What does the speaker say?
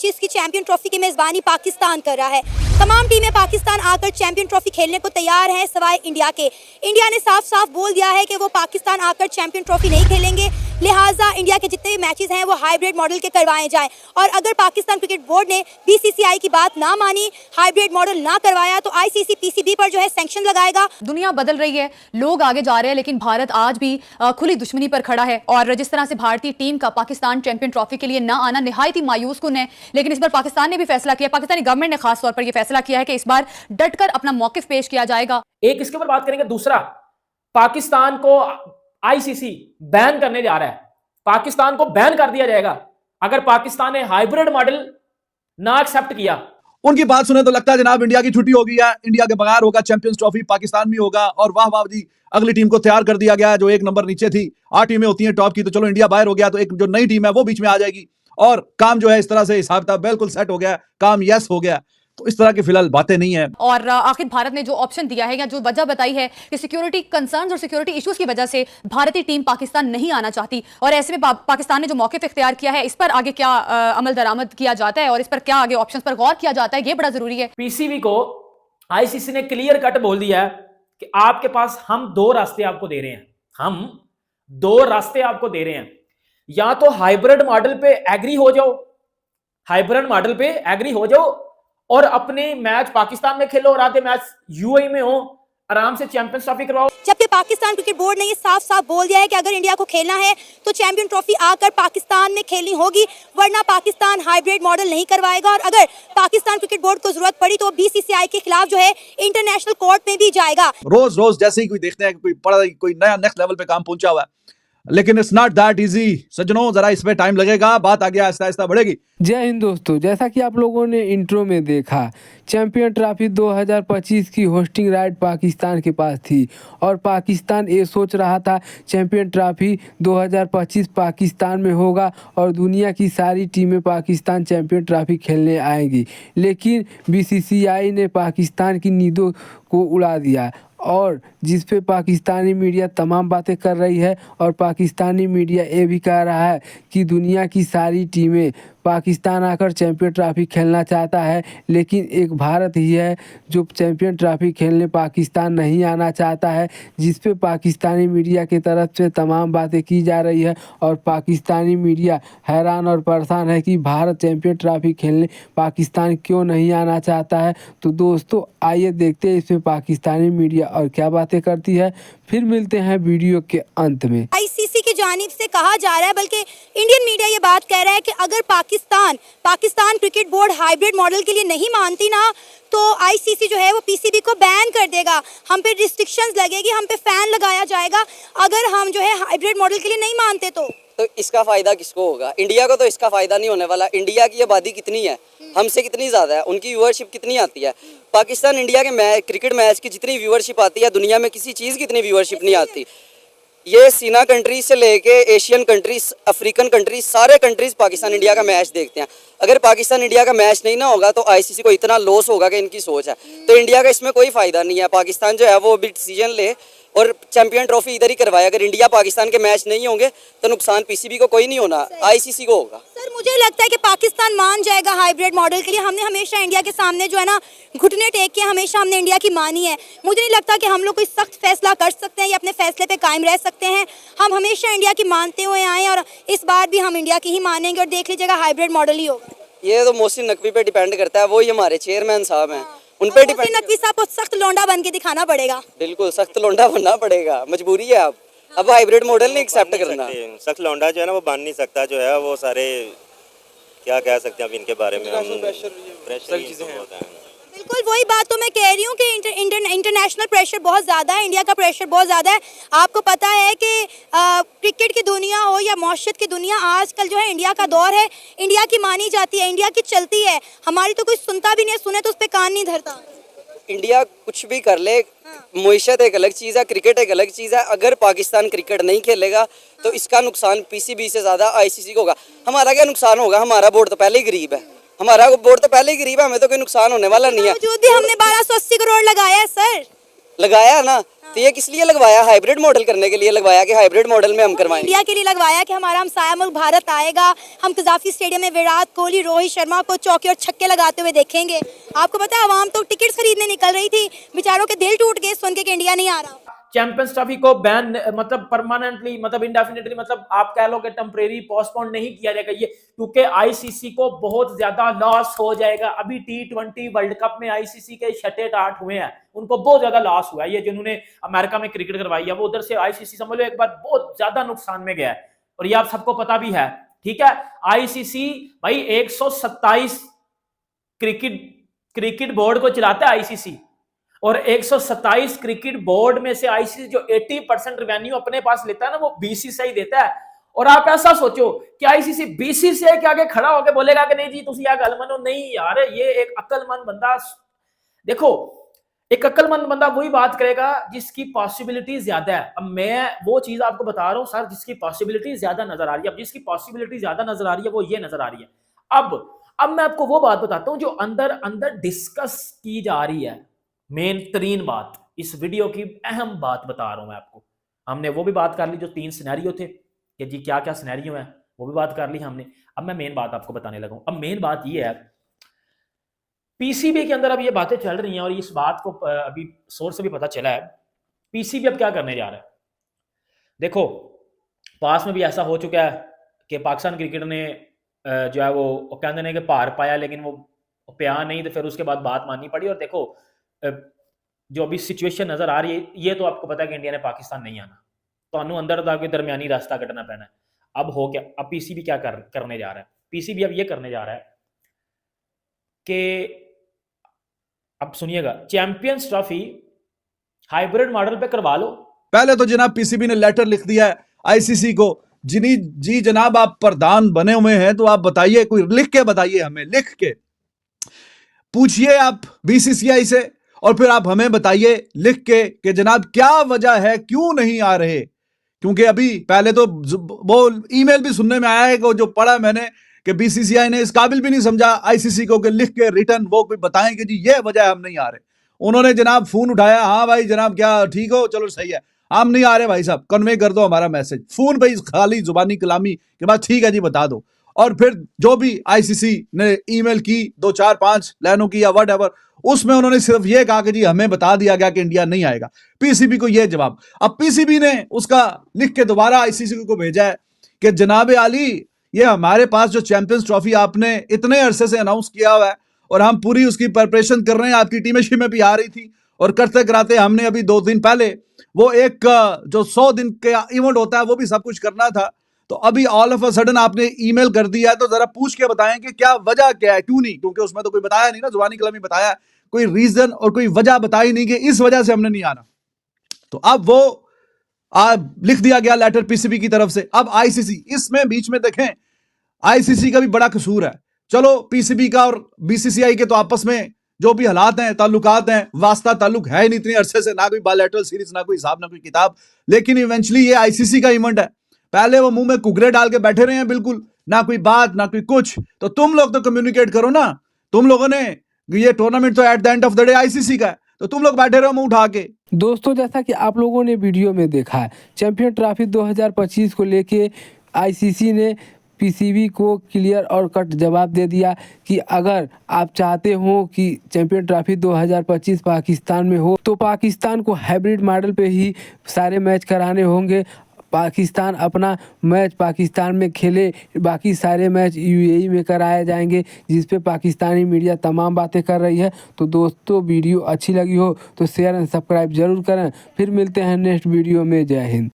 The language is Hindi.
2025 की चैंपियन ट्रॉफी की मेजबानी पाकिस्तान कर रहा है। तमाम टीमें पाकिस्तान आकर चैंपियन ट्रॉफी खेलने को तैयार हैं सिवाय इंडिया के। इंडिया ने साफ साफ बोल दिया है कि वो पाकिस्तान आकर चैंपियन ट्रॉफी नहीं खेलेंगे, लिहाजा इंडिया के जितने भी मैचेस हैं वो हाइब्रिड मॉडल के करवाए जाएं। और अगर पाकिस्तान क्रिकेट बोर्ड ने बीसीसीआई की बात ना मानी, हाइब्रिड मॉडल ना करवाया, तो आईसीसी पीसीबी पर जो है सैंक्शन लगाएगा। दुनिया बदल रही है, लोग आगे जा रहे हैं, लेकिन भारत आज भी खुली दुश्मनी पर खड़ा है। और जिस तरह से भारतीय टीम का पाकिस्तान चैंपियन ट्रॉफी के लिए ना आना निहायत ही मायूस कुन है, लेकिन इस बार पाकिस्तान ने भी फैसला किया, पाकिस्तानी गवर्नमेंट ने खास तौर पर यह फैसला किया है कि इस बार डटकर अपना मौकिफ पेश किया जाएगा। एक इसके ऊपर बात करेंगे। दूसरा, पाकिस्तान को आईसीसी बैन करने जा रहा है। पाकिस्तान को बैन कर दिया जाएगा अगर पाकिस्तान ने हाइब्रिड मॉडल ना एक्सेप्ट किया। उनकी बात सुने तो लगता है जनाब इंडिया की छुट्टी हो गई है, इंडिया के बगैर होगा चैंपियंस ट्रॉफी, पाकिस्तान में होगा। और वाह वाह जी, अगली टीम को तैयार कर दिया गया है जो एक नंबर नीचे थी। 8 टीमें होती हैं टॉप की, तो चलो इंडिया बाहर हो गया तो एक जो नई टीम है वो बीच में आ जाएगी और काम जो है इस तरह से हिसाब किताब बिल्कुल सेट हो गया, काम यस हो गया। तो इस तरह की फिलहाल बातें नहीं है। और आखिर भारत ने जो ऑप्शन दिया है या जो वजह बताई है कि सिक्योरिटी कंसर्न्स और सिक्योरिटी इश्यूज की वजह से भारतीय टीम पाकिस्तान नहीं आना चाहती, और ऐसे में पाकिस्तान ने जो मौके इख्तियार किया है, इस पर आगे क्या अमल दरामद किया जाता है और इस पर क्या आगे ऑप्शंस पर गौर किया जाता है, ये बड़ा जरूरी है। पीसीबी को आईसीसी ने क्लियर कट बोल दिया है कि आपके पास हम 2 रास्ते आपको दे रहे हैं, हम 2 रास्ते आपको दे रहे हैं। या तो हाइब्रिड मॉडल पे एग्री हो जाओ, हाइब्रिड मॉडल पे एग्री हो जाओ और अपने मैच पाकिस्तान में खेलो और आधे मैच यूएई में हो, आराम से चैंपियंस ट्रॉफी करवाओ। जबकि पाकिस्तान क्रिकेट बोर्ड ने ये साफ साफ बोल दिया है कि अगर इंडिया को खेलना है तो चैंपियन ट्रॉफी आकर पाकिस्तान में खेलनी होगी, वरना पाकिस्तान हाइब्रिड मॉडल नहीं करवाएगा। और अगर पाकिस्तान क्रिकेट बोर्ड को जरूरत पड़ी तो बीसीसीआई के खिलाफ जो है इंटरनेशनल कोर्ट में भी जाएगा। रोज रोज जैसे ही कोई देखते हैं कोई नया नेक्स्ट लेवल पे काम पहुंचा हुआ है, लेकिन इट्स नॉट दैट इजी सज्जनों, जरा इसमें टाइम लगेगा, बात आगे आहिस्ता आहिस्ता बढ़ेगी। जय हिंद दोस्तों, जैसा कि आप लोगों ने इंट्रो में देखा, चैंपियन ट्रॉफी 2025 की होस्टिंग राइट पाकिस्तान के पास थी और पाकिस्तान ये सोच रहा था चैंपियन ट्रॉफी 2025 पाकिस्तान में होगा और दुनिया की सारी टीमें पाकिस्तान चैंपियन ट्रॉफी खेलने आएंगी। लेकिन बीसीसीआई ने पाकिस्तान की नींदों को उड़ा दिया और जिस पे पाकिस्तानी मीडिया तमाम बातें कर रही है और पाकिस्तानी मीडिया ये भी कह रहा है कि दुनिया की सारी टीमें पाकिस्तान आकर चैंपियन ट्रॉफी खेलना चाहता है, लेकिन एक भारत ही है जो चैंपियन ट्रॉफी खेलने पाकिस्तान नहीं आना चाहता है, जिस पे पाकिस्तानी मीडिया की तरफ से तमाम बातें की जा रही है और पाकिस्तानी मीडिया हैरान और परेशान है कि भारत चैंपियन ट्रॉफी खेलने पाकिस्तान क्यों नहीं आना चाहता है। तो दोस्तों आइए देखते हैं इसमें पाकिस्तानी मीडिया और क्या बातें करती है, फिर मिलते हैं वीडियो के अंत में। आईसीसी की जानिब से कहा जा रहा है, बल्कि इंडियन मीडिया ये बात कह रहा है कि अगर Pakistan cricket board hybrid model के लिए नहीं मानती ना, तो आईसीसी जो है वो पीसीबी को बैन कर देगा, हम पे रिस्ट्रिक्शंस लगेगी, हम पे फैन लगाया जाएगा अगर हम जो है हाइब्रिड मॉडल के लिए नहीं मानते। तो इसका फायदा किसको होगा? इंडिया को तो इसका फायदा नहीं होने वाला। इंडिया की आबादी कितनी है, हमसे कितनी ज्यादा है, उनकी व्यूअरशिप कितनी आती है। पाकिस्तान इंडिया के क्रिकेट मैच की जितनी व्यूअरशिप आती है, दुनिया में किसी चीज़ की इतनी व्यूअरशिप नहीं आती। ये सीना कंट्रीज से लेके एशियन कंट्रीज, अफ्रीकन कंट्रीज, सारे कंट्रीज पाकिस्तान इंडिया का मैच देखते हैं। अगर पाकिस्तान इंडिया का मैच नहीं ना होगा तो आईसीसी को इतना लॉस होगा कि इनकी सोच है। तो इंडिया का इसमें कोई फायदा नहीं है। पाकिस्तान जो है वो भी डिसीजन ले और चैंपियन ट्रॉफी इधर ही करवाए। अगर इंडिया पाकिस्तान के मैच नहीं होंगे तो नुकसान पीसीबी को कोई नहीं होना, आईसीसी को होगा। सर मुझे लगता है कि पाकिस्तान मान जाएगा हाइब्रिड मॉडल के लिए। हमने हमेशा इंडिया के सामने जो है ना घुटने टेक के हमेशा हमने इंडिया की मानी है। मुझे नहीं लगता कि हम लोग कोई सख्त फैसला कर सकते हैं या अपने फैसले पे कायम रह सकते हैं। हम हमेशा इंडिया की मानते हुए आए और इस बार भी हम इंडिया की ही मानेंगे और देख लीजिएगा हाइब्रिड मॉडल ही होगा। ये तो मोहसिन नकवी पे डिपेंड करता है, वो ही हमारे चेयरमैन साहब हैं, उन पे डिपेंड। नकवी साहब को सख्त लौंडा बन के दिखाना पड़ेगा। बिल्कुल सख्त लौंडा बनना पड़ेगा, मजबूरी है। अब हाइब्रिड मॉडल नहीं एक्सेप्ट करना। सख्त लौंडा जो है ना वो बन नहीं सकता, जो है वो सारे क्या कह सकते हैं अब इनके बारे में, प्रेशर चीजें होता है। बिल्कुल वही बात तो मैं कह रही हूँ कि इंटरनेशनल प्रेशर बहुत ज़्यादा है, इंडिया का प्रेशर बहुत ज़्यादा है। आपको पता है कि क्रिकेट की दुनिया हो या मौशत की दुनिया, आजकल जो है इंडिया का दौर है, इंडिया की मानी जाती है, इंडिया की चलती है। हमारी तो कोई सुनता भी नहीं है, सुने तो उस पर कान नहीं धरता। इंडिया कुछ भी कर ले, मुईशत एक अलग चीज़ है, क्रिकेट एक अलग चीज़ है। अगर पाकिस्तान क्रिकेट नहीं खेलेगा तो इसका नुकसान पीसीबी से ज़्यादा आईसीसी को होगा। हमारा क्या नुकसान होगा? हमारा बोर्ड तो पहले ही गरीब है, हमारा बोर्ड तो पहले ही गरीब है, हमें तो कोई नुकसान होने वाला नहीं है। जो भी हमने 1280 करोड़ लगाया है सर। लगाया ना, तो ये किस लिए लगवाया? हाइब्रिड मॉडल करने के लिए लगवाया कि हाइब्रिड मॉडल में हम करवाएंगे। इंडिया के लिए लगवाया कि हमारा हमसाया मुल्क भारत आएगा, हम कजाफी स्टेडियम में विराट कोहली, रोहित शर्मा को चौके और छक्के लगाते हुए देखेंगे। आपको पता है आवाम तो टिकट खरीदने निकल रही थी, बेचारों के दिल टूट गए सुन के कि इंडिया नहीं आ रहा। चैंपियंस ट्रॉफी को बैन मतलब परमानेंटली मतलब इंडेफिनिटली मतलब आप कह लो कि टेम्परेरी पोस्टपोन नहीं किया जाएगा ये, क्योंकि आईसीसी को बहुत ज्यादा लॉस हो जाएगा। अभी T20 वर्ल्ड कप में आईसीसी के 6-8 हुए हैं, उनको बहुत ज्यादा लॉस हुआ है। ये जिन्होंने अमेरिका में क्रिकेट करवाई है वो उधर से आईसीसी समझ लो एक बार बहुत ज्यादा नुकसान में गया है, और ये आप सबको पता भी है। ठीक है, आईसीसी भाई 127 क्रिकेट बोर्ड को चलाता है आईसीसी, और 127 क्रिकेट बोर्ड में से आईसीसी जो 80% रेवेन्यू अपने पास लेता है ना, वो बीसीसीआई देता है। और आप ऐसा सोचो कि आईसीसी बीसीसीआई के आगे खड़ा होकर बोलेगा कि नहीं जी तुम यह गल मनो, नहीं यार, ये एक अक्लमंद बंदा, देखो एक अक्लमंद बंदा वही बात करेगा जिसकी पॉसिबिलिटी ज्यादा है। अब मैं वो चीज आपको बता रहा हूं सर जिसकी पॉसिबिलिटी ज्यादा नजर आ रही है। अब जिसकी पॉसिबिलिटी ज्यादा नजर आ रही है वो ये नजर आ रही है। अब मैं आपको वो बात बताता हूं जो अंदर अंदर डिस्कस की जा रही है। मेन तरीन बात, इस वीडियो की अहम बात बता रहा हूं मैं आपको। हमने वो भी बात कर ली जो 3 सिनेरियो थे कि जी क्या क्या सिनेरियो है, वो भी बात कर ली हमने। अब मैं मेन बात आपको बताने लगा हूं। अब मेन बात ये है, पीसीबी के अंदर अब ये बातें चल रही हैं और इस बात को अभी सोर्स से भी पता चला है। पीसीबी अब क्या करने जा रहा है, देखो पास में भी ऐसा हो चुका है कि पाकिस्तान क्रिकेट ने जो है वो कहते हैं कि पार पाया, लेकिन वो प्या नहीं, तो फिर उसके बाद बात माननी पड़ी। और देखो जो अभी सिचुएशन नजर आ रही है, ये तो आपको पता है कि इंडिया ने पाकिस्तान नहीं आना, तो अंदर जाके दरमियानी रास्ता कटना पैना है। अब हो क्या, अब पीसीबी क्या करने जा रहा है, पीसीबी अब ये करने जा रहा है कि अब सुनिएगा, चैंपियंस ट्रॉफी हाइब्रिड मॉडल पे करवा लो। पहले तो जनाब पीसीबी ने लेटर लिख दिया है आईसीसी को, जी जनाब आप प्रधान बने हुए हैं तो आप बताइए, कोई लिख के बताइए, हमें लिख के पूछिए आप बीसीसीआई से, और फिर आप हमें बताइए लिख के कि जनाब क्या वजह है, क्यों नहीं आ रहे। क्योंकि अभी पहले तो वो ईमेल भी सुनने में आया है कि जो पढ़ा मैंने कि बीसीसीआई ने इस काबिल भी नहीं समझा आईसीसी को कि लिख के रिटर्न वो कोई बताएं कि जी ये वजह है हम नहीं आ रहे। उन्होंने जनाब फोन उठाया, हाँ भाई जनाब क्या ठीक हो, चलो सही है, हम नहीं आ रहे भाई साहब, कन्वे कर दो हमारा मैसेज। फोन पे खाली जुबानी कलामी के बाद ठीक है जी बता दो। और फिर जो भी आईसीसी ने ईमेल की 2 4 5 लाइनों की या व्हाटएवर, उसमें उन्होंने सिर्फ ये कहा कि जी हमें बता दिया गया कि इंडिया नहीं आएगा। पीसीबी को ये जवाब, अब पीसीबी ने उसका लिख के दोबारा आईसीसी को भेजा है कि जनाब आली ये हमारे पास जो चैंपियंस ट्रॉफी आपने इतने अरसे से अनाउंस किया हुआ है और हम पूरी उसकी प्रिपरेशन कर रहे हैं, आपकी टीमें शीमें भी आ रही थी, और करते कराते हमने अभी 2 दिन पहले वो एक जो 100 दिन का इवेंट होता है वो भी सब कुछ करना था, तो अभी ऑल ऑफ अ सडन आपने ईमेल कर दिया है, तो जरा पूछ के बताएं कि क्या वजह क्या है, क्यों नहीं, क्योंकि उसमें तो कोई बताया नहीं ना, जुबानी कलमी बताया, कोई रीजन और कोई वजह बताई नहीं कि इस वजह से हमने नहीं आना। तो अब वो लिख दिया गया लेटर पीसीबी की तरफ से। अब आईसीसी इसमें बीच में देखें, आईसीसी का भी बड़ा कसूर है। चलो पीसीबी का और बीसीसीआई के तो आपस में जो भी हालात हैं, ताल्लुकात हैं, वास्ता ताल्लुक है नहीं इतने अरसे से, ना कोई बायलैटरल सीरीज, ना कोई हिसाब, ना कोई किताब, लेकिन इवेंचुअली ये आईसीसी का इवेंट है। पहले वो मुंह में कुकरे डाल के बैठे रहे हैं, बिल्कुल ना कोई बात ना कोई कुछ, तो तुम लोग तो कम्युनिकेट करो ना। तुम लोगों ने ये टूर्नामेंट तो at the end of the day ICC का है, तो तुम लोग बैठे रहो मुंह उठा के। दोस्तों जैसा कि आप लोगों ने वीडियो में देखा है, चैंपियन ट्रॉफी 2025 को लेके आईसीसी ने पीसीबी को क्लियर और कट जवाब दे दिया कि अगर आप चाहते हो कि चैंपियन ट्रॉफी 2025 पाकिस्तान में हो तो पाकिस्तान को हाइब्रिड मॉडल पे ही सारे मैच कराने होंगे। पाकिस्तान अपना मैच पाकिस्तान में खेले, बाकी सारे मैच यूएई में कराए जाएंगे, जिस पे पाकिस्तानी मीडिया तमाम बातें कर रही है। तो दोस्तों वीडियो अच्छी लगी हो तो शेयर एंड सब्सक्राइब जरूर करें। फिर मिलते हैं नेक्स्ट वीडियो में। जय हिंद।